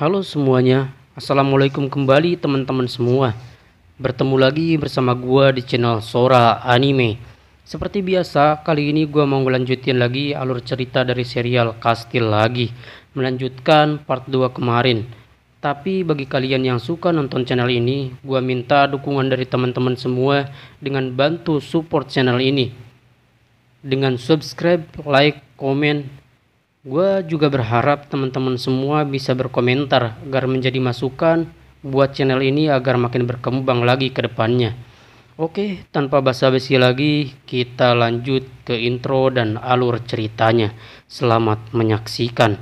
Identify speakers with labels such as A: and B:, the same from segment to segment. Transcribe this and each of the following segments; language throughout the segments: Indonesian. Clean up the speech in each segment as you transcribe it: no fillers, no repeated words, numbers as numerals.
A: Halo semuanya, assalamualaikum kembali teman-teman semua. Bertemu lagi bersama gua di channel Sora Anime. Seperti biasa, kali ini gua mau ngelanjutin lagi alur cerita dari serial Kastil lagi, melanjutkan part 2 kemarin. Tapi bagi kalian yang suka nonton channel ini, gua minta dukungan dari teman-teman semua dengan bantu support channel ini dengan subscribe, like, komen. Gue juga berharap teman-teman semua bisa berkomentar agar menjadi masukan buat channel ini agar makin berkembang lagi ke depannya. Oke, tanpa basa-basi lagi, kita lanjut ke intro dan alur ceritanya. Selamat menyaksikan.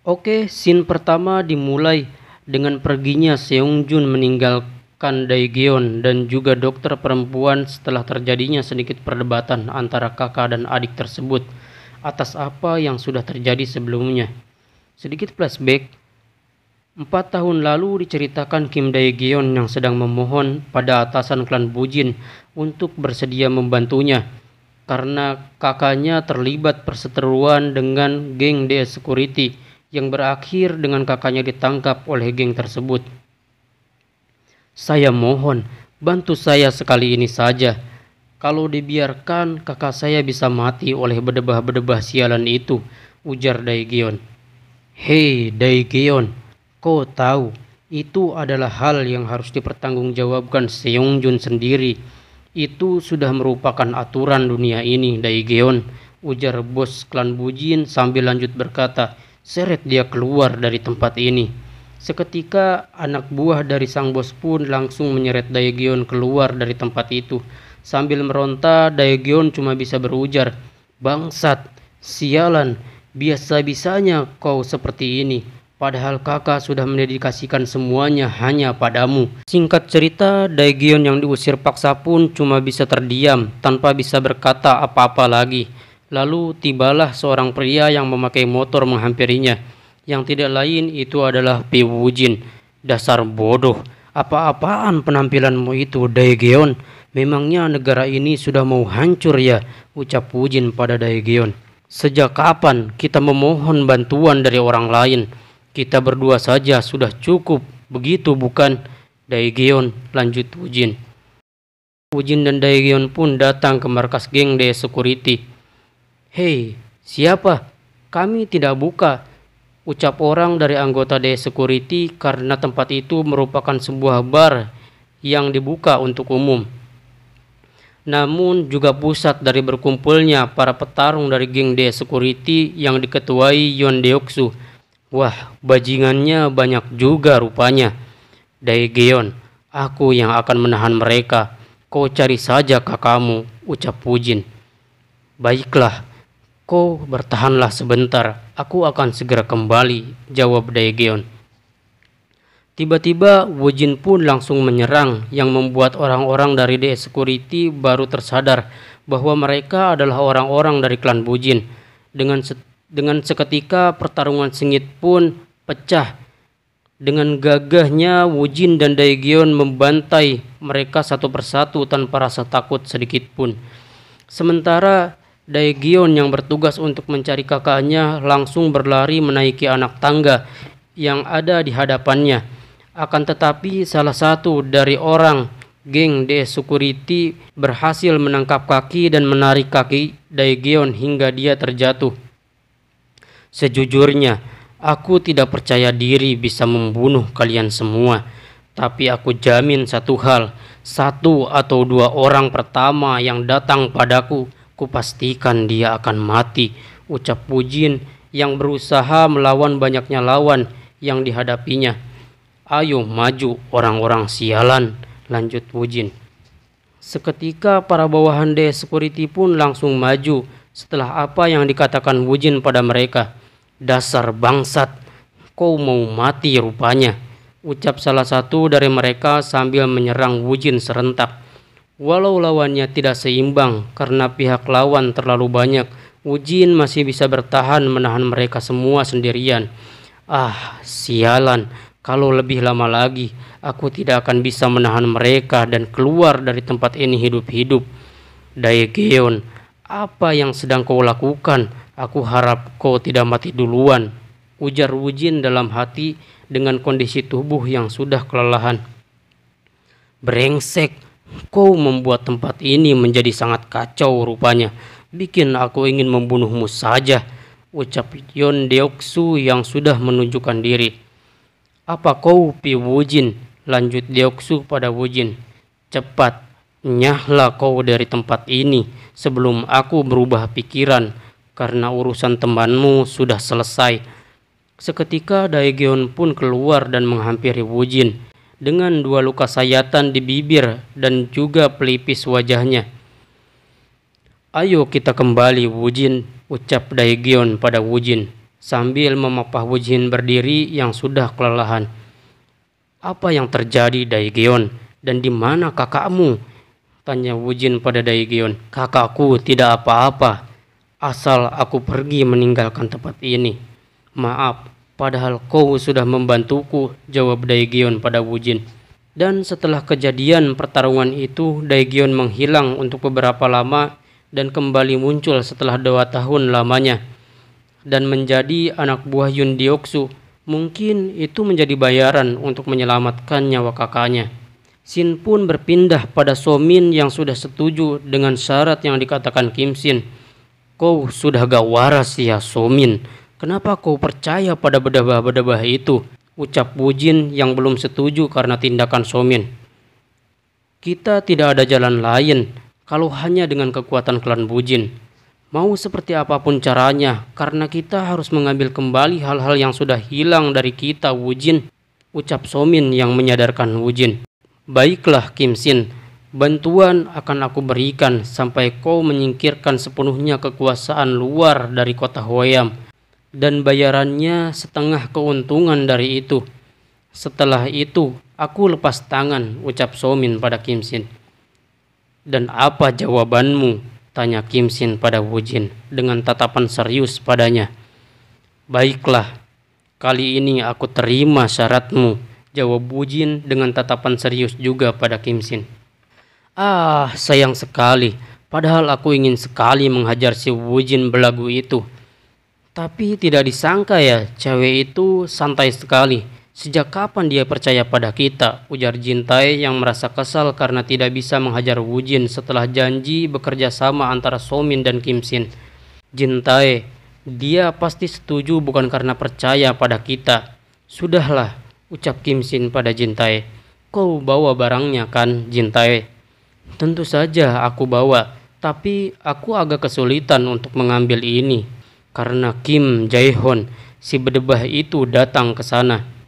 A: Oke, scene pertama dimulai dengan perginya Seongjun meninggalkan Daegeon dan juga dokter perempuan setelah terjadinya sedikit perdebatan antara kakak dan adik tersebut atas apa yang sudah terjadi sebelumnya. Sedikit flashback, 4 tahun lalu diceritakan Kim Daegeon yang sedang memohon pada atasan klan Bujin untuk bersedia membantunya karena kakaknya terlibat perseteruan dengan geng The Security yang berakhir dengan kakaknya ditangkap oleh geng tersebut. Saya mohon, bantu saya sekali ini saja. Kalau dibiarkan, kakak saya bisa mati oleh berdebah-berdebah sialan itu, ujar Daegeon. Hei Daegeon, kau tahu, itu adalah hal yang harus dipertanggungjawabkan Seongjun sendiri. Itu sudah merupakan aturan dunia ini, Daegeon, ujar bos klan Bujin sambil lanjut berkata, seret dia keluar dari tempat ini. Seketika anak buah dari sang bos pun langsung menyeret Daegeon keluar dari tempat itu. Sambil meronta, Daegeon cuma bisa berujar, bangsat, sialan, biasa-bisanya kau seperti ini. Padahal kakak sudah mendedikasikan semuanya hanya padamu. Singkat cerita, Daegeon yang diusir paksa pun cuma bisa terdiam tanpa bisa berkata apa-apa lagi. Lalu tibalah seorang pria yang memakai motor menghampirinya. Yang tidak lain itu adalah Pi Wujin. Dasar bodoh, apa-apaan penampilanmu itu Daegeon? Memangnya negara ini sudah mau hancur ya? Ucap Wujin pada Daegeon. Sejak kapan kita memohon bantuan dari orang lain? Kita berdua saja sudah cukup, begitu bukan? Daegeon, lanjut Wujin. Wujin dan Daegeon pun datang ke markas geng The Security. Hei, siapa? Kami tidak buka, ucap orang dari anggota The Security karena tempat itu merupakan sebuah bar yang dibuka untuk umum. Namun juga pusat dari berkumpulnya para petarung dari geng The Security yang diketuai Yeon Deoksu. Wah, bajingannya banyak juga rupanya. Daegeon, aku yang akan menahan mereka. Kau cari saja kakakmu, ucap Wujin. Baiklah. Kau bertahanlah sebentar, aku akan segera kembali, jawab Daegeon. Tiba-tiba Wujin pun langsung menyerang yang membuat orang-orang dari The Security baru tersadar bahwa mereka adalah orang-orang dari klan Bujin. Dengan seketika pertarungan sengit pun pecah. Dengan gagahnya Wujin dan Daegeon membantai mereka satu persatu tanpa rasa takut sedikit pun. Sementara Daegeon yang bertugas untuk mencari kakaknya langsung berlari menaiki anak tangga yang ada di hadapannya. Akan tetapi salah satu dari orang geng The Security berhasil menangkap kaki dan menarik kaki Daegeon hingga dia terjatuh. Sejujurnya, aku tidak percaya diri bisa membunuh kalian semua. Tapi aku jamin satu hal, 1 atau 2 orang pertama yang datang padaku, kupastikan dia akan mati, ucap Wujin yang berusaha melawan banyaknya lawan yang dihadapinya. Ayo maju orang-orang sialan, lanjut Wujin. Seketika para bawahan The Security pun langsung maju setelah apa yang dikatakan Wujin pada mereka. Dasar bangsat, kau mau mati rupanya, ucap salah satu dari mereka sambil menyerang Wujin serentak. Walau lawannya tidak seimbang karena pihak lawan terlalu banyak, Wujin masih bisa bertahan menahan mereka semua sendirian. Ah, sialan, Kalau lebih lama lagi, aku tidak akan bisa menahan mereka dan keluar dari tempat ini hidup-hidup. Daegeon, apa yang sedang kau lakukan? Aku harap kau tidak mati duluan, ujar Wujin dalam hati dengan kondisi tubuh yang sudah kelelahan. Brengsek, kau membuat tempat ini menjadi sangat kacau rupanya. Bikin aku ingin membunuhmu saja, ucap Yon Deoksu yang sudah menunjukkan diri. Apa kau Pi Wujin? Lanjut Deoksu pada Wujin. Cepat, nyahlah kau dari tempat ini sebelum aku berubah pikiran, karena urusan temanmu sudah selesai. Seketika Daegeon pun keluar dan menghampiri Wujin dengan 2 luka sayatan di bibir dan juga pelipis wajahnya. Ayo kita kembali Wujin, ucap Daegeon pada Wujin sambil memapah Wujin berdiri yang sudah kelelahan. Apa yang terjadi Daegeon, dan di mana kakakmu? Tanya Wujin pada Daegeon. Kakakku tidak apa-apa, asal aku pergi meninggalkan tempat ini. Maaf, padahal kau sudah membantuku, jawab Daegeon pada Wujin. Dan setelah kejadian pertarungan itu, Daegeon menghilang untuk beberapa lama dan kembali muncul setelah 2 tahun lamanya dan menjadi anak buah Yun Deoksu. Mungkin itu menjadi bayaran untuk menyelamatkan nyawa kakaknya. Shin pun berpindah pada Somin yang sudah setuju dengan syarat yang dikatakan Kim Shin. Kau sudah gak waras ya Somin, kenapa kau percaya pada bedabah-bedabah itu? Ucap Wujin yang belum setuju karena tindakan Somin. Kita tidak ada jalan lain kalau hanya dengan kekuatan klan Wujin. Mau seperti apapun caranya, karena kita harus mengambil kembali hal-hal yang sudah hilang dari kita Wujin, ucap Somin yang menyadarkan Wujin. Baiklah Kim Shin, bantuan akan aku berikan sampai kau menyingkirkan sepenuhnya kekuasaan luar dari kota Hwoyam, dan bayarannya setengah keuntungan dari itu. Setelah itu, aku lepas tangan, ucap Somin pada Kim Shin. Dan apa jawabanmu? Tanya Kim Shin pada Wujin dengan tatapan serius padanya. Baiklah, kali ini aku terima syaratmu, jawab Wujin dengan tatapan serius juga pada Kim Shin. Sayang sekali, padahal aku ingin sekali menghajar si Wujin belagu itu. Tapi tidak disangka ya, cewek itu santai sekali. Sejak kapan dia percaya pada kita? Ujar Jintae yang merasa kesal karena tidak bisa menghajar Wujin setelah janji bekerja sama antara Somin dan Kim Shin. Jintae, dia pasti setuju bukan karena percaya pada kita. Sudahlah, ucap Kim Shin pada Jintae. Kau bawa barangnya kan, Jintae? Tentu saja aku bawa, tapi aku agak kesulitan untuk mengambil ini karena Kim Jae-hon, si bedebah itu datang ke sana.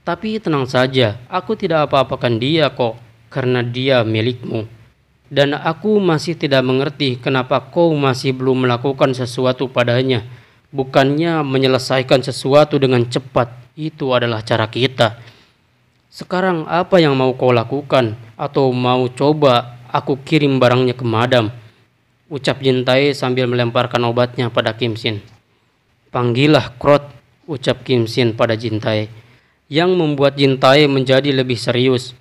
A: Tapi tenang saja, aku tidak apa-apakan dia kok, karena dia milikmu. Dan aku masih tidak mengerti kenapa kau masih belum melakukan sesuatu padanya. Bukannya menyelesaikan sesuatu dengan cepat, itu adalah cara kita. Sekarang apa yang mau kau lakukan? Atau mau coba aku kirim barangnya ke madam? Ucap Jintae sambil melemparkan obatnya pada Kim Shin. Panggillah Krot, ucap Kim Shin pada Jintae, yang membuat Jintae menjadi lebih serius.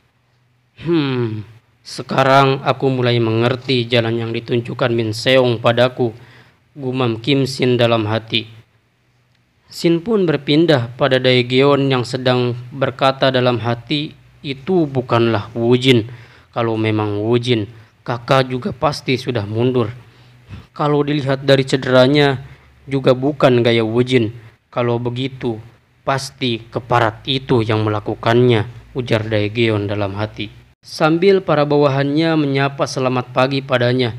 A: Sekarang aku mulai mengerti jalan yang ditunjukkan Min Seong padaku, gumam Kim Shin dalam hati. Shin pun berpindah pada Daegeon yang sedang berkata dalam hati, itu bukanlah Wujin. Kalau memang Wujin, kakak juga pasti sudah mundur. Kalau dilihat dari cederanya, juga bukan gaya Wujin. Kalau begitu, pasti keparat itu yang melakukannya, ujar Daegeon dalam hati. Sambil para bawahannya menyapa selamat pagi padanya.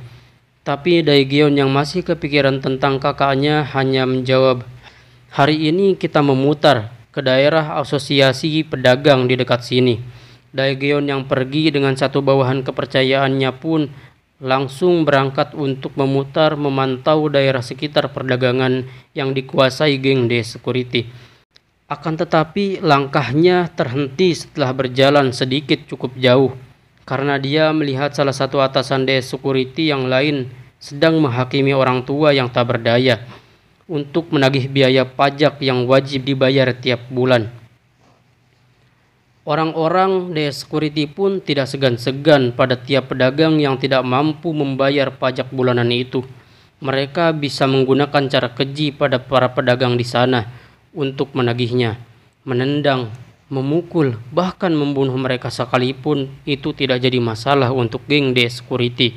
A: Tapi Daegeon yang masih kepikiran tentang kakaknya hanya menjawab, hari ini kita memutar ke daerah asosiasi pedagang di dekat sini. Daegeon yang pergi dengan satu bawahan kepercayaannya pun langsung berangkat untuk memutar memantau daerah sekitar perdagangan yang dikuasai geng The Security. Akan tetapi langkahnya terhenti setelah berjalan sedikit cukup jauh, karena dia melihat salah satu atasan The Security yang lain sedang menghakimi orang tua yang tak berdaya untuk menagih biaya pajak yang wajib dibayar tiap bulan. Orang-orang The Security pun tidak segan-segan pada tiap pedagang yang tidak mampu membayar pajak bulanan itu. Mereka bisa menggunakan cara keji pada para pedagang di sana untuk menagihnya, menendang, memukul, bahkan membunuh mereka sekalipun itu tidak jadi masalah untuk geng The Security.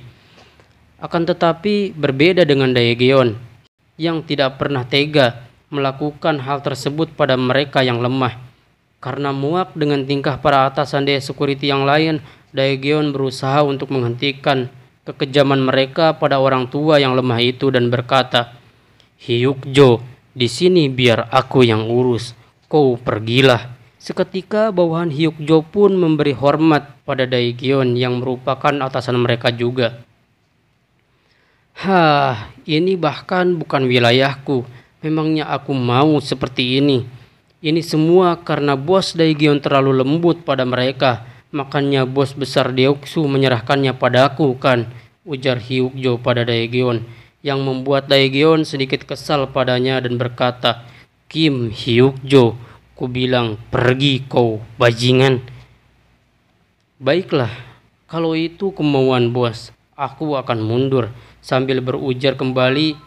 A: Akan tetapi berbeda dengan Daegeon yang tidak pernah tega melakukan hal tersebut pada mereka yang lemah. Karena muak dengan tingkah para atasan The Security yang lain, Daegeon berusaha untuk menghentikan kekejaman mereka pada orang tua yang lemah itu dan berkata, "Hyukjo, di sini biar aku yang urus. Kau pergilah." Seketika bawahan Hyukjo pun memberi hormat pada Daegeon yang merupakan atasan mereka juga. Ini bahkan bukan wilayahku. Memangnya aku mau seperti ini? Ini semua karena bos Daegeon terlalu lembut pada mereka. Makanya bos besar Deoksu menyerahkannya padaku kan, ujar Hyukjo pada Daegeon, yang membuat Daegeon sedikit kesal padanya dan berkata, "Kim Hyukjo, ku bilang pergi kau bajingan." "Baiklah, kalau itu kemauan bos, aku akan mundur." Sambil berujar kembali,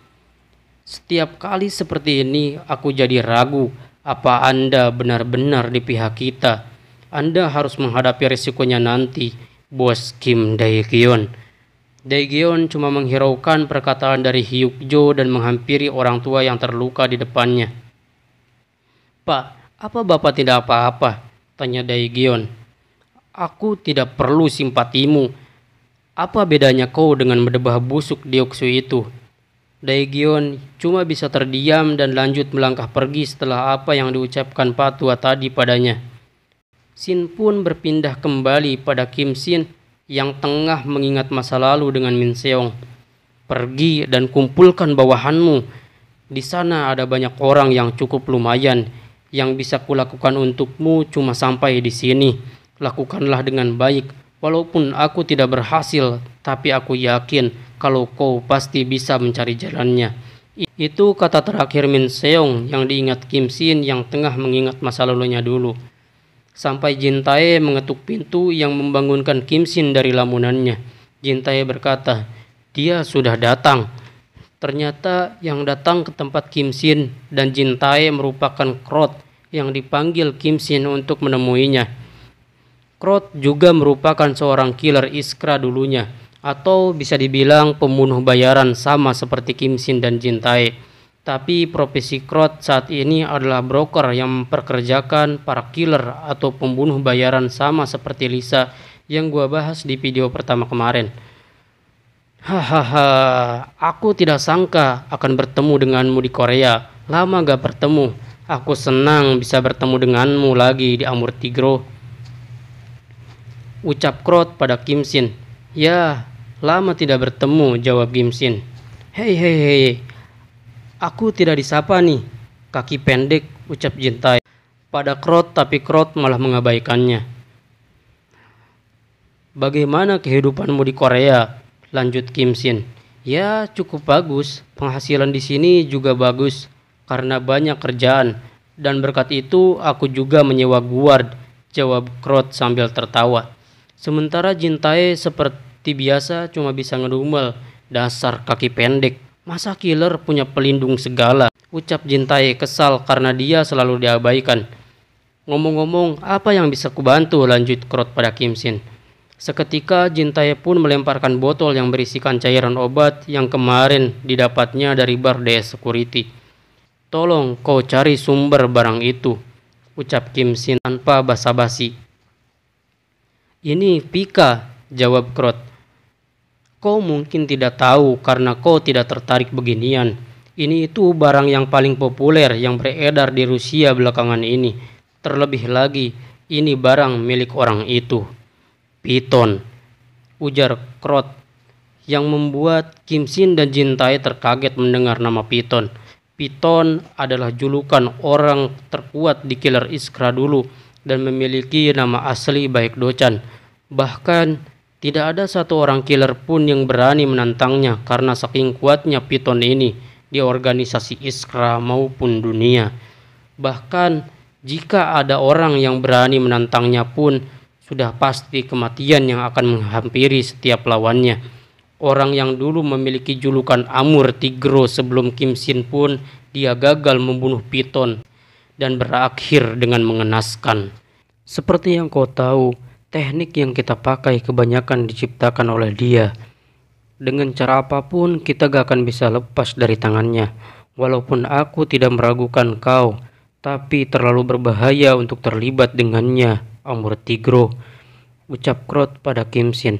A: "Setiap kali seperti ini aku jadi ragu. Apa Anda benar-benar di pihak kita? Anda harus menghadapi risikonya nanti, bos Kim Daegeon." Daegeon cuma menghiraukan perkataan dari Hyukjo dan menghampiri orang tua yang terluka di depannya. "Pak, apa Bapak tidak apa-apa?" tanya Daegeon. "Aku tidak perlu simpatimu. Apa bedanya kau dengan berdebah busuk Deoksu itu?" Daegeon cuma bisa terdiam dan lanjut melangkah pergi setelah apa yang diucapkan Pak Tua tadi padanya. Shin pun berpindah kembali pada Kim Shin yang tengah mengingat masa lalu dengan Min Seong. "Pergi dan kumpulkan bawahanmu. Di sana ada banyak orang yang cukup lumayan. Yang bisa kulakukan untukmu cuma sampai di sini. Lakukanlah dengan baik. Walaupun aku tidak berhasil, tapi aku yakin kalau kau pasti bisa mencari jalannya." Itu kata terakhir Min Seong yang diingat Kim Shin yang tengah mengingat masa lalunya dulu. Sampai Jin Tae mengetuk pintu yang membangunkan Kim Shin dari lamunannya. Jin Tae berkata, "Dia sudah datang." Ternyata yang datang ke tempat Kim Shin dan Jin Tae merupakan Krot yang dipanggil Kim Shin untuk menemuinya. Krot juga merupakan seorang killer Iskra dulunya, atau bisa dibilang pembunuh bayaran sama seperti Kim Shin dan Jin Tae. Tapi profesi Krot saat ini adalah broker yang memperkerjakan para killer atau pembunuh bayaran sama seperti Lisa yang gua bahas di video pertama kemarin. Aku tidak sangka akan bertemu denganmu di Korea. Lama gak bertemu. Aku senang bisa bertemu denganmu lagi di Amurtigro, ucap Krot pada Kim Shin. "Ya, lama tidak bertemu," jawab Kim Shin. Hei, aku tidak disapa nih, kaki pendek, ucap Jin Tae pada Krot, tapi Krot malah mengabaikannya. "Bagaimana kehidupanmu di Korea?" lanjut Kim Shin. "Ya, cukup bagus. Penghasilan di sini juga bagus karena banyak kerjaan, dan berkat itu aku juga menyewa guard," jawab Krot sambil tertawa. Sementara Jin Tae seperti biasa cuma bisa ngedumel. "Dasar kaki pendek, masa killer punya pelindung segala," ucap Jin Tae kesal karena dia selalu diabaikan. "Ngomong-ngomong, apa yang bisa kubantu?" lanjut Krot pada Kim Shin. Seketika Jin Tae pun melemparkan botol yang berisikan cairan obat yang kemarin didapatnya dari bar The Security. "Tolong kau cari sumber barang itu," ucap Kim Shin tanpa basa-basi. "Ini Pika," jawab Krot. "Kau mungkin tidak tahu karena kau tidak tertarik beginian. Ini itu barang yang paling populer yang beredar di Rusia belakangan ini. Terlebih lagi, ini barang milik orang itu." "Piton," ujar Krot, yang membuat Kim Shin dan Jin Tae terkaget mendengar nama Piton. Piton adalah julukan orang terkuat di killer Iskra dulu dan memiliki nama asli Baekdo-chan. Bahkan tidak ada satu orang killer pun yang berani menantangnya karena saking kuatnya Piton ini di organisasi Iskra maupun dunia. Bahkan Jika ada orang yang berani menantangnya pun, sudah pasti kematian yang akan menghampiri setiap lawannya. Orang yang dulu memiliki julukan Amur Tigro sebelum Kim Sin pun, dia gagal membunuh Piton dan berakhir dengan mengenaskan. Seperti yang kau tahu, teknik yang kita pakai kebanyakan diciptakan oleh dia. Dengan cara apapun kita gak akan bisa lepas dari tangannya. Walaupun aku tidak meragukan kau, tapi terlalu berbahaya untuk terlibat dengannya, Amur Tigro, ucap Krot pada Kim Sin.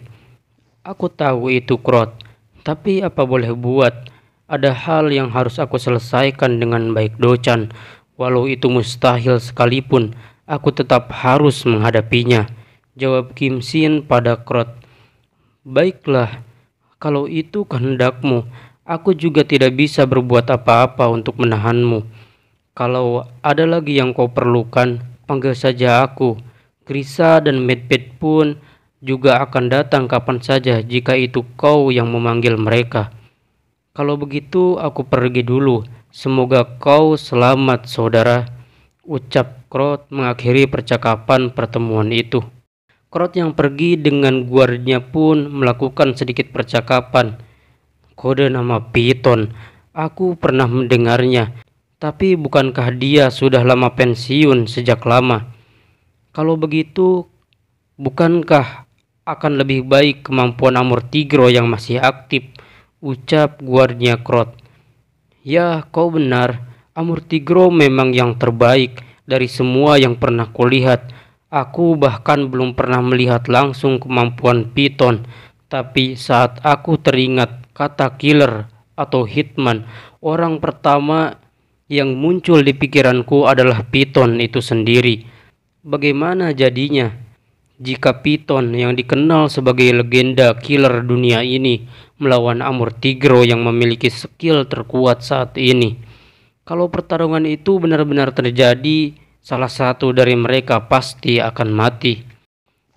A: Aku tahu itu, Krot, tapi apa boleh buat, ada hal yang harus aku selesaikan dengan baik Dochan. Walau itu mustahil sekalipun, aku tetap harus menghadapinya, jawab Kim Sin pada Krot. Baiklah, kalau itu kehendakmu, aku juga tidak bisa berbuat apa-apa untuk menahanmu. Kalau ada lagi yang kau perlukan, panggil saja aku. Krisa dan Medbed pun juga akan datang kapan saja jika itu kau yang memanggil mereka. Kalau begitu aku pergi dulu. Semoga kau selamat, saudara, ucap Krot mengakhiri percakapan pertemuan itu. Krot yang pergi dengan guardnya pun melakukan sedikit percakapan. Kode nama Piton, aku pernah mendengarnya, tapi bukankah dia sudah lama pensiun sejak lama? Kalau begitu, bukankah akan lebih baik kemampuan Amur Tigro yang masih aktif, ucap guardnya Krot. Ya, kau benar, Amur Tigro memang yang terbaik dari semua yang pernah kulihat. Aku bahkan belum pernah melihat langsung kemampuan Piton, tapi saat aku teringat kata killer atau hitman, orang pertama yang muncul di pikiranku adalah Piton itu sendiri. Bagaimana jadinya jika Piton yang dikenal sebagai legenda killer dunia ini melawan Amur Tigro yang memiliki skill terkuat saat ini? Kalau pertarungan itu benar-benar terjadi, salah satu dari mereka pasti akan mati.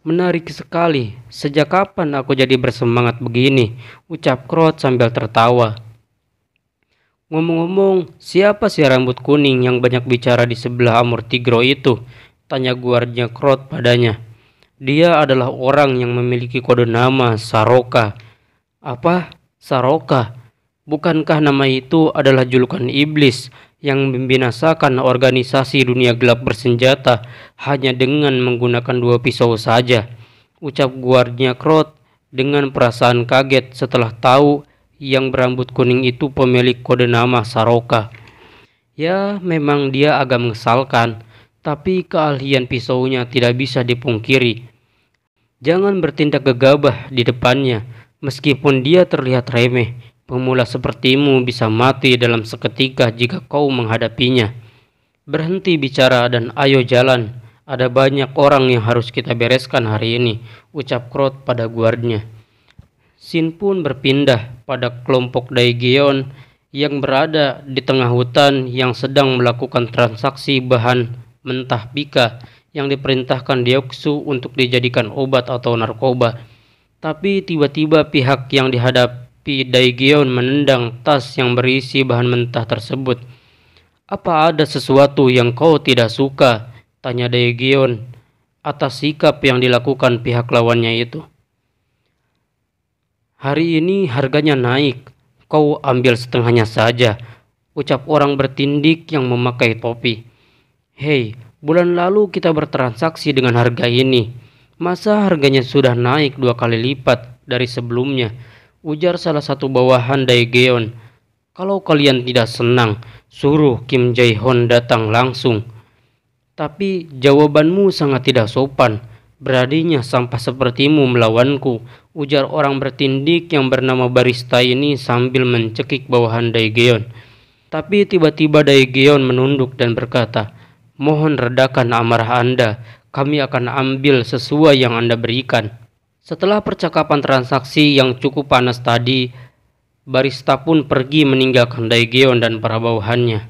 A: Menarik sekali, sejak kapan aku jadi bersemangat begini, ucap Krot sambil tertawa. Ngomong-ngomong, siapa si rambut kuning yang banyak bicara di sebelah Amur Tigro itu? Tanya guardnya Krot padanya. Dia adalah orang yang memiliki kode nama Saroka. Apa? Saroka? Bukankah nama itu adalah julukan iblis yang membinasakan organisasi dunia gelap bersenjata hanya dengan menggunakan 2 pisau saja? Ucap guardnya Krot dengan perasaan kaget setelah tahu yang berambut kuning itu pemilik kode nama Saroka. Ya, memang dia agak mengesalkan, tapi keahlian pisaunya tidak bisa dipungkiri. Jangan bertindak gegabah di depannya, meskipun dia terlihat remeh. Pemula sepertimu bisa mati dalam seketika jika kau menghadapinya. Berhenti bicara dan ayo jalan. Ada banyak orang yang harus kita bereskan hari ini, ucap Krot pada guardnya. Sin pun berpindah pada kelompok Daegeon yang berada di tengah hutan yang sedang melakukan transaksi bahan mentah pika yang diperintahkan Deoksu untuk dijadikan obat atau narkoba. Tapi tiba-tiba pihak yang dihadapi Daegeon menendang tas yang berisi bahan mentah tersebut. Apa ada sesuatu yang kau tidak suka? Tanya Daegeon atas sikap yang dilakukan pihak lawannya itu. Hari ini harganya naik, kau ambil setengahnya saja, ucap orang bertindik yang memakai topi. Hei, bulan lalu kita bertransaksi dengan harga ini. Masa harganya sudah naik 2 kali lipat dari sebelumnya, ujar salah satu bawahan Daegeon. Kalau kalian tidak senang, suruh Kim Jae-hon datang langsung. Tapi jawabanmu sangat tidak sopan. Beraninya sampah sepertimu melawanku, ujar orang bertindik yang bernama barista ini sambil mencekik bawahan Daegeon. Tapi tiba-tiba Daegeon menunduk dan berkata, mohon redakan amarah Anda, kami akan ambil sesuai yang Anda berikan. Setelah percakapan transaksi yang cukup panas tadi, barista pun pergi meninggalkan Daegeon dan para bawahannya.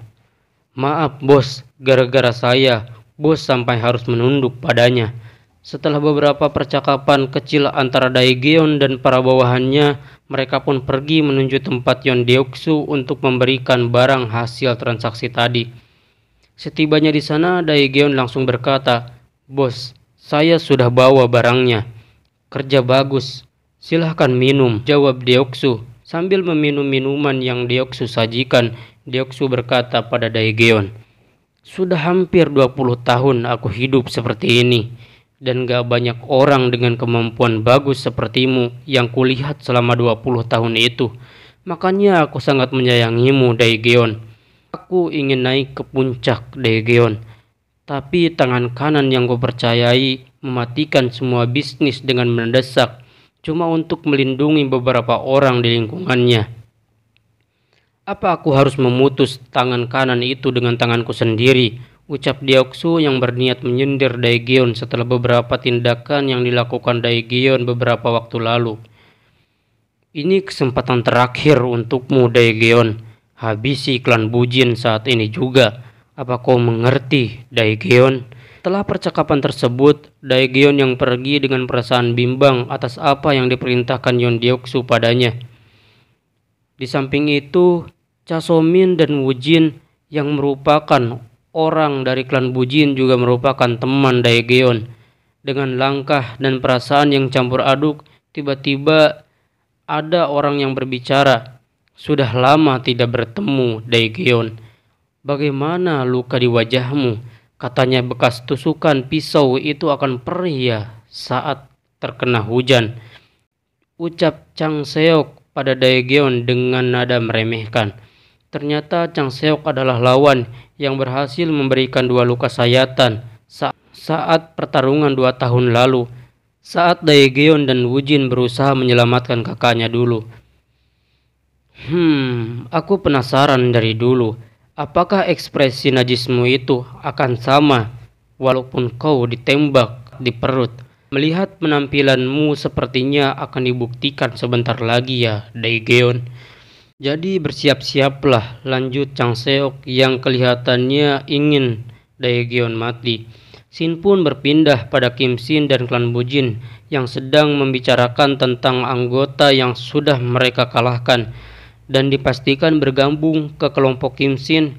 A: Maaf bos, gara-gara saya, bos sampai harus menunduk padanya. Setelah beberapa percakapan kecil antara Daegeon dan para bawahannya, mereka pun pergi menuju tempat Yon Deoksu untuk memberikan barang hasil transaksi tadi. Setibanya di sana, Daegeon langsung berkata, "Bos, saya sudah bawa barangnya. Kerja bagus. Silahkan minum," jawab Deoksu. Sambil meminum minuman yang Deoksu sajikan, Deoksu berkata pada Daegeon, "Sudah hampir 20 tahun aku hidup seperti ini. Dan gak banyak orang dengan kemampuan bagus sepertimu yang kulihat selama 20 tahun itu. Makanya aku sangat menyayangimu, Daegeon. Aku ingin naik ke puncak, Daegeon. Tapi tangan kanan yang kupercayai mematikan semua bisnis dengan mendesak, cuma untuk melindungi beberapa orang di lingkungannya. Apa aku harus memutus tangan kanan itu dengan tanganku sendiri?" ucap Deoksu yang berniat menyindir Daegeon setelah beberapa tindakan yang dilakukan Daegeon beberapa waktu lalu. "Ini kesempatan terakhir untukmu, Daegeon. Habisi klan Bujin saat ini juga. Apa kau mengerti, Daegeon?" Setelah percakapan tersebut, Daegeon yang pergi dengan perasaan bimbang atas apa yang diperintahkan Yeon Deoksu padanya. Di samping itu, Cha So-min dan Woo-jin yang merupakan orang dari klan Bujin juga merupakan teman Daegeon. Dengan langkah dan perasaan yang campur aduk, tiba-tiba ada orang yang berbicara. "Sudah lama tidak bertemu, Daegeon. Bagaimana luka di wajahmu? Katanya bekas tusukan pisau itu akan perih ya saat terkena hujan," ucap Chang Seok pada Daegeon dengan nada meremehkan. Ternyata Chang Seok adalah lawan yang berhasil memberikan 2 luka sayatan saat pertarungan 2 tahun lalu, saat Daegeon dan Woo-jin berusaha menyelamatkan kakaknya dulu. Aku penasaran dari dulu, apakah ekspresi najismu itu akan sama walaupun kau ditembak di perut? Melihat penampilanmu sepertinya akan dibuktikan sebentar lagi ya, Daegeon. Jadi bersiap-siaplah, lanjut Chang Seok yang kelihatannya ingin Daegeon mati. Shin pun berpindah pada Kim Shin dan klan Bujin yang sedang membicarakan tentang anggota yang sudah mereka kalahkan dan dipastikan bergabung ke kelompok Kim Shin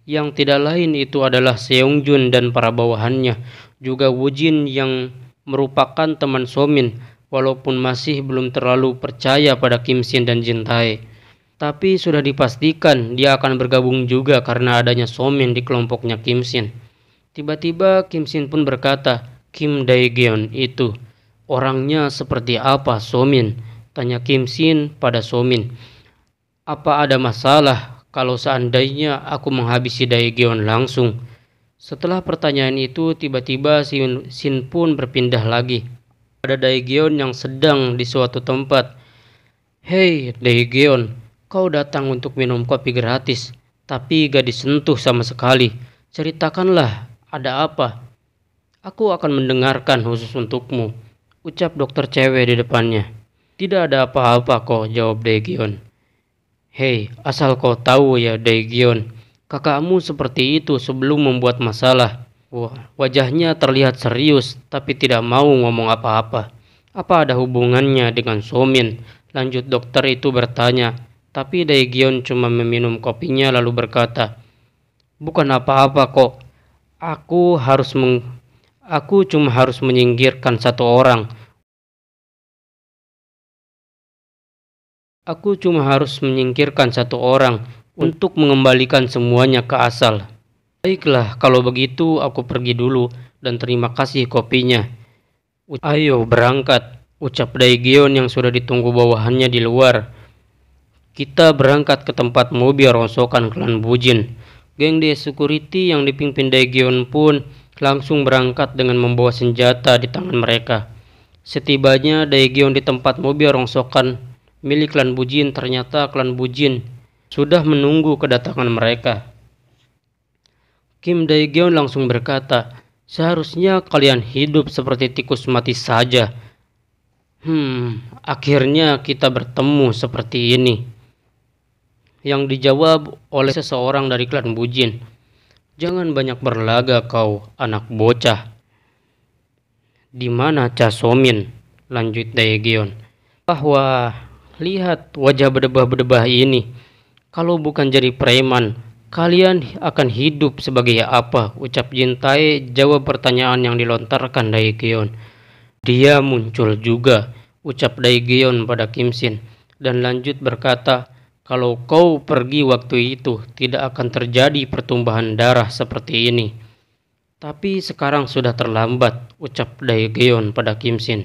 A: yang tidak lain itu adalah Seongjun dan para bawahannya, juga Woo-jin yang merupakan teman So-min walaupun masih belum terlalu percaya pada Kim Shin dan Jin Tae. Tapi sudah dipastikan dia akan bergabung juga karena adanya So-min di kelompoknya Kim Shin. Tiba-tiba Kim Shin pun berkata, "Kim Daegeon itu orangnya seperti apa, So-min?" tanya Kim Shin pada So-min. "Apa ada masalah kalau seandainya aku menghabisi Daegeon langsung?" Setelah pertanyaan itu, tiba-tiba Shin pun berpindah lagi pada Daegeon yang sedang di suatu tempat. "Hei Daegeon, kau datang untuk minum kopi gratis, tapi gak disentuh sama sekali. Ceritakanlah, ada apa?" "Aku akan mendengarkan khusus untukmu," ucap dokter cewek di depannya. "Tidak ada apa-apa kok," jawab Daegeon. "Hei, asal kau tahu ya Daegeon, kakakmu seperti itu sebelum membuat masalah." Wajahnya terlihat serius, tapi tidak mau ngomong apa-apa. "Apa ada hubungannya dengan So-min?" lanjut dokter itu bertanya. Tapi Daegeon cuma meminum kopinya lalu berkata, "Bukan apa-apa kok. Aku cuma harus menyingkirkan satu orang. Untuk mengembalikan semuanya ke asal." "Baiklah, kalau begitu aku pergi dulu dan terima kasih kopinya." "Ayo berangkat," ucap Daegeon yang sudah ditunggu bawahannya di luar. "Kita berangkat ke tempat mobil rongsokan klan Bujin." Geng de security yang dipimpin Daegeon pun langsung berangkat dengan membawa senjata di tangan mereka. Setibanya Daegeon di tempat mobil rongsokan milik klan Bujin, ternyata klan Bujin sudah menunggu kedatangan mereka. Kim Daegeon langsung berkata, "Seharusnya kalian hidup seperti tikus mati saja. Akhirnya kita bertemu seperti ini." Yang dijawab oleh seseorang dari klan Bujin, "Jangan banyak berlaga kau, anak bocah." "Di mana Cha So-min?" lanjut Daegeon. "Lihat wajah berdebah-berdebah ini. Kalau bukan jadi preman, Kalian akan hidup sebagai apa? Ucap Jin Tae jawab pertanyaan yang dilontarkan Daegeon. Dia muncul juga, ucap Daegeon pada Kim Shin, dan lanjut berkata, kalau kau pergi waktu itu, tidak akan terjadi pertumbuhan darah seperti ini. Tapi sekarang sudah terlambat, ucap Daegeon pada Kim Shin.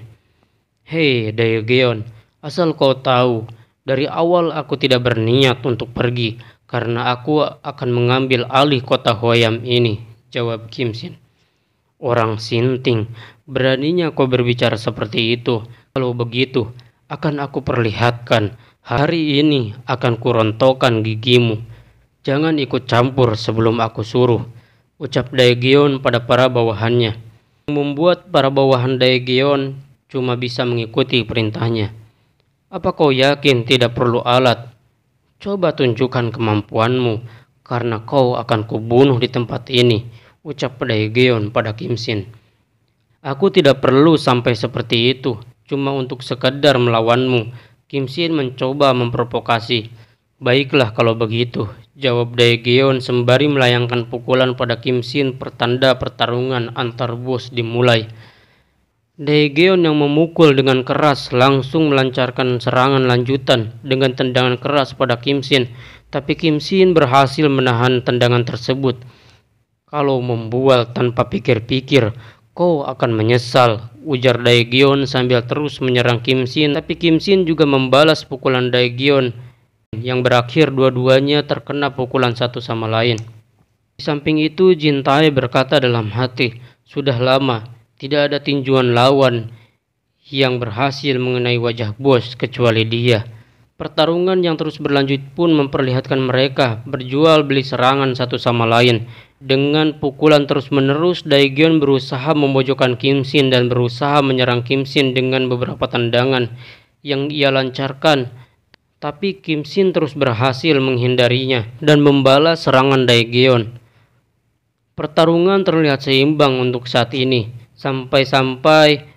A: Hei Daegeon, asal kau tahu, dari awal aku tidak berniat untuk pergi, karena aku akan mengambil alih kota Hwoyam ini, jawab Kim Shin. Orang sinting, beraninya kau berbicara seperti itu. Kalau begitu, akan aku perlihatkan. Hari ini akan kurontokkan gigimu. Jangan ikut campur sebelum aku suruh, ucap Daegeon pada para bawahannya. Yang membuat para bawahan Daegeon cuma bisa mengikuti perintahnya. Apa kau yakin tidak perlu alat? Coba tunjukkan kemampuanmu, karena kau akan kubunuh di tempat ini, ucap Daegeon pada Kim Shin. Aku tidak perlu sampai seperti itu, cuma untuk sekedar melawanmu. Kim Shin mencoba memprovokasi. Baiklah kalau begitu, jawab Daegeon sembari melayangkan pukulan pada Kim Shin pertanda pertarungan antar bos dimulai. Daegeon yang memukul dengan keras langsung melancarkan serangan lanjutan dengan tendangan keras pada Kim Shin, tapi Kim Shin berhasil menahan tendangan tersebut. Kalau membual tanpa pikir-pikir, kau akan menyesal, ujar Daegeon sambil terus menyerang Kim Shin, tapi Kim Shin juga membalas pukulan Daegeon yang berakhir dua-duanya terkena pukulan satu sama lain. Di samping itu, Jin Tae berkata dalam hati, sudah lama tidak ada tinjuan lawan yang berhasil mengenai wajah bos kecuali dia. Pertarungan yang terus berlanjut pun memperlihatkan mereka berjual beli serangan satu sama lain. Dengan pukulan terus-menerus, Daegeon berusaha memojokkan Kim Shin dan berusaha menyerang Kim Shin dengan beberapa tendangan yang ia lancarkan. Tapi Kim Shin terus berhasil menghindarinya dan membalas serangan Daegeon. Pertarungan terlihat seimbang untuk saat ini, sampai-sampai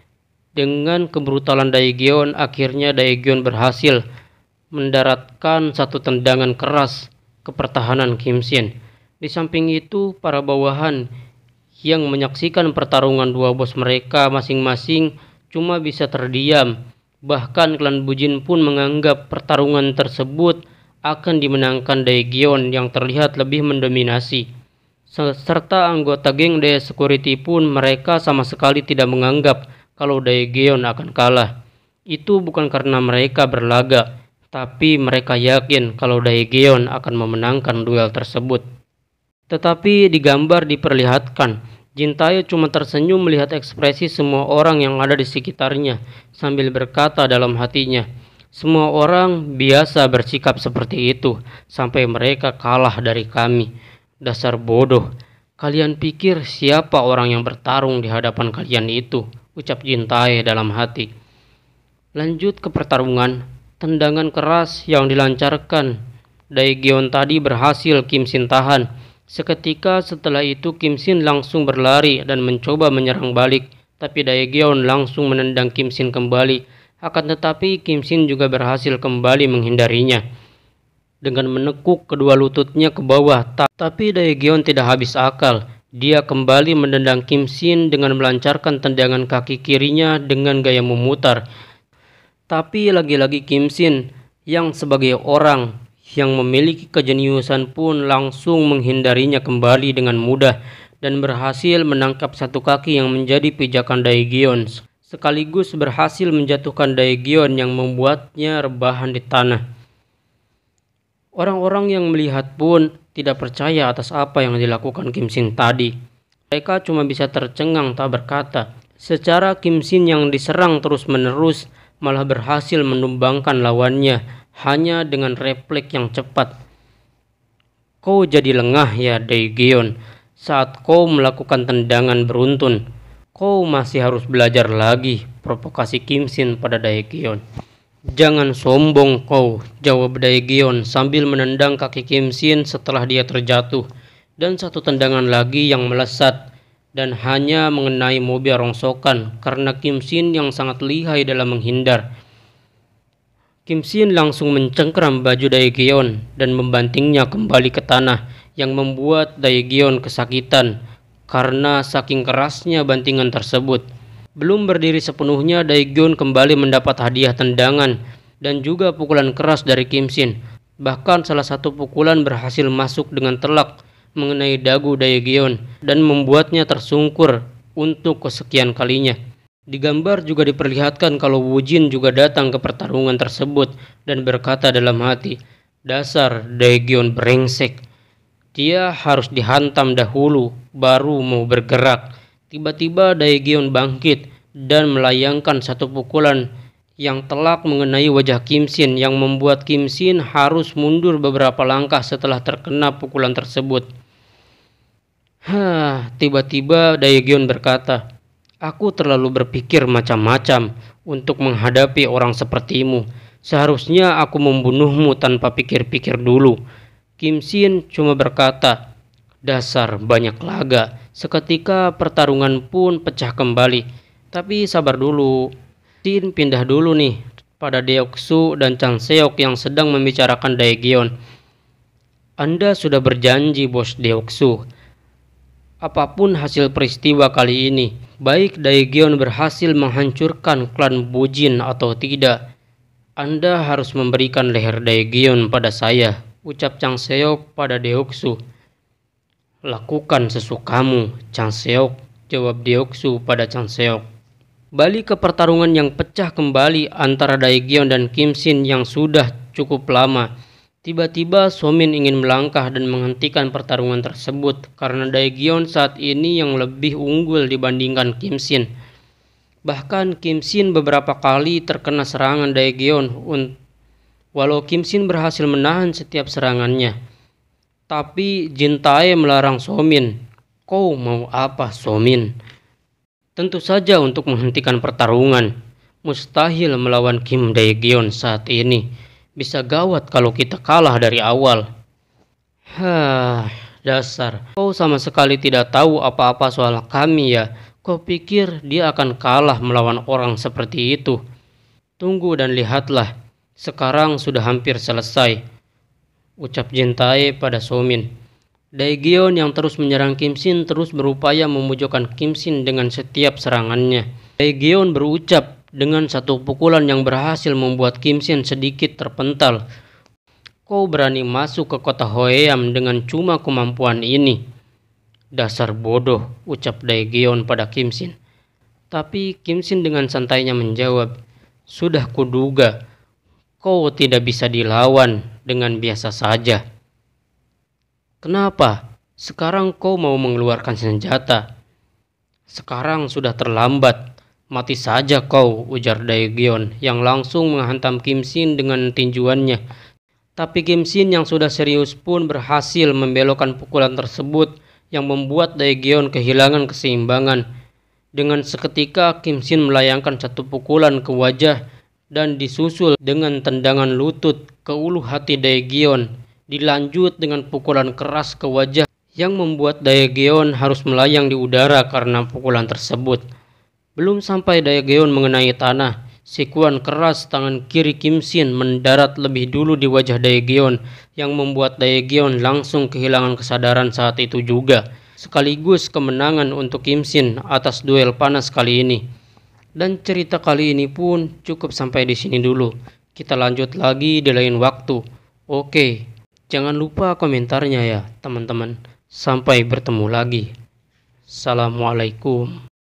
A: dengan kebrutalan Daegeon, akhirnya Daegeon berhasil mendaratkan satu tendangan keras ke pertahanan Kim Shin. Di samping itu, para bawahan yang menyaksikan pertarungan dua bos mereka masing-masing cuma bisa terdiam. Bahkan klan Bujin pun menganggap pertarungan tersebut akan dimenangkan Daegeon yang terlihat lebih mendominasi. Serta anggota geng The Security pun mereka sama sekali tidak menganggap kalau Daegeon akan kalah. Itu bukan karena mereka berlaga, tapi mereka yakin kalau Daegeon akan memenangkan duel tersebut. Tetapi di gambar diperlihatkan, Jin Tae cuma tersenyum melihat ekspresi semua orang yang ada di sekitarnya, sambil berkata dalam hatinya, semua orang biasa bersikap seperti itu, sampai mereka kalah dari kami. Dasar bodoh, kalian pikir siapa orang yang bertarung di hadapan kalian itu, ucap Jin Tae dalam hati. Lanjut ke pertarungan, tendangan keras yang dilancarkan Daegeon tadi berhasil Kim Shin tahan. Seketika setelah itu Kim Shin langsung berlari dan mencoba menyerang balik, tapi Daegeon langsung menendang Kim Shin kembali. Akan tetapi Kim Shin juga berhasil kembali menghindarinya dengan menekuk kedua lututnya ke bawah. Tapi Daegeon tidak habis akal. Dia kembali menendang Kim Shin dengan melancarkan tendangan kaki kirinya dengan gaya memutar. Tapi lagi-lagi Kim Shin yang sebagai orang yang memiliki kejeniusan pun langsung menghindarinya kembali dengan mudah dan berhasil menangkap satu kaki yang menjadi pijakan Daegeon, sekaligus berhasil menjatuhkan Daegeon yang membuatnya rebahan di tanah. Orang-orang yang melihat pun tidak percaya atas apa yang dilakukan Kim Shin tadi. Mereka cuma bisa tercengang tak berkata. Secara Kim Shin yang diserang terus-menerus malah berhasil menumbangkan lawannya hanya dengan refleks yang cepat. Kau jadi lengah ya Daegeon saat kau melakukan tendangan beruntun. Kau masih harus belajar lagi, provokasi Kim Shin pada Daegeon. Jangan sombong kau, jawab Daegeon sambil menendang kaki Kim Shin setelah dia terjatuh. Dan satu tendangan lagi yang melesat dan hanya mengenai mobil rongsokan karena Kim Shin yang sangat lihai dalam menghindar. Kim Shin langsung mencengkeram baju Daegeon dan membantingnya kembali ke tanah. yang membuat Daegeon kesakitan karena saking kerasnya bantingan tersebut. Belum berdiri sepenuhnya, Daegeon kembali mendapat hadiah tendangan dan juga pukulan keras dari Kim Shin. Bahkan salah satu pukulan berhasil masuk dengan telak mengenai dagu Daegeon dan membuatnya tersungkur untuk kesekian kalinya. Di gambar juga diperlihatkan kalau Wu Jin juga datang ke pertarungan tersebut dan berkata dalam hati, "Dasar Daegeon brengsek. Dia harus dihantam dahulu baru mau bergerak." Tiba-tiba Daegeon bangkit dan melayangkan satu pukulan yang telak mengenai wajah Kim Shin yang membuat Kim Shin harus mundur beberapa langkah setelah terkena pukulan tersebut. Tiba-tiba Daegeon berkata, "Aku terlalu berpikir macam-macam untuk menghadapi orang sepertimu. Seharusnya aku membunuhmu tanpa pikir-pikir dulu." Kim Shin cuma berkata, "Dasar banyak laga." Seketika pertarungan pun pecah kembali. Tapi sabar dulu. Shin pindah dulu nih pada Deoksu dan Chang Seok yang sedang membicarakan Daegeon. "Anda sudah berjanji, Bos Deoksu. Apapun hasil peristiwa kali ini, baik Daegeon berhasil menghancurkan klan Bujin atau tidak, Anda harus memberikan leher Daegeon pada saya," ucap Chang Seok pada Deoksu. "Lakukan sesukamu, Chang Seok," jawab Deoksu pada Chang Seok. Balik ke pertarungan yang pecah kembali antara Daegeon dan Kim Shin yang sudah cukup lama. Tiba-tiba Somin ingin melangkah dan menghentikan pertarungan tersebut karena Daegeon saat ini yang lebih unggul dibandingkan Kim Shin. Bahkan Kim Shin beberapa kali terkena serangan Daegeon, walau Kim Shin berhasil menahan setiap serangannya. Tapi Jin Tae melarang Somin. "Kau mau apa, Somin?" "Tentu saja untuk menghentikan pertarungan. Mustahil melawan Kim Daegeon saat ini. Bisa gawat kalau kita kalah dari awal." Dasar. Kau sama sekali tidak tahu apa-apa soal kami ya. Kau pikir dia akan kalah melawan orang seperti itu? Tunggu dan lihatlah. Sekarang sudah hampir selesai," ucap Jin Tae pada Somin. Daegeon yang terus menyerang Kim Shin terus berupaya memojokkan Kim Shin dengan setiap serangannya. Daegeon berucap dengan satu pukulan yang berhasil membuat Kim Shin sedikit terpental. "Kau berani masuk ke kota Hoeam dengan cuma kemampuan ini? Dasar bodoh," ucap Daegeon pada Kim Shin. Tapi Kim Shin dengan santainya menjawab, "Sudah kuduga, kau tidak bisa dilawan dengan biasa saja. Kenapa? Sekarang kau mau mengeluarkan senjata? Sekarang sudah terlambat. Mati saja kau," ujar Daegeon yang langsung menghantam Kim Shin dengan tinjuannya. Tapi Kim Shin yang sudah serius pun berhasil membelokkan pukulan tersebut yang membuat Daegeon kehilangan keseimbangan. Dengan seketika Kim Shin melayangkan satu pukulan ke wajah dan disusul dengan tendangan lutut ke ulu hati Daegeon. Dilanjut dengan pukulan keras ke wajah yang membuat Daegeon harus melayang di udara karena pukulan tersebut. Belum sampai Daegeon mengenai tanah, sikuan keras tangan kiri Kim Shin mendarat lebih dulu di wajah Daegeon yang membuat Daegeon langsung kehilangan kesadaran saat itu juga. Sekaligus kemenangan untuk Kim Shin atas duel panas kali ini. Dan cerita kali ini pun cukup sampai di sini dulu. Kita lanjut lagi di lain waktu. Oke, jangan lupa komentarnya ya teman-teman. Sampai bertemu lagi. Assalamualaikum.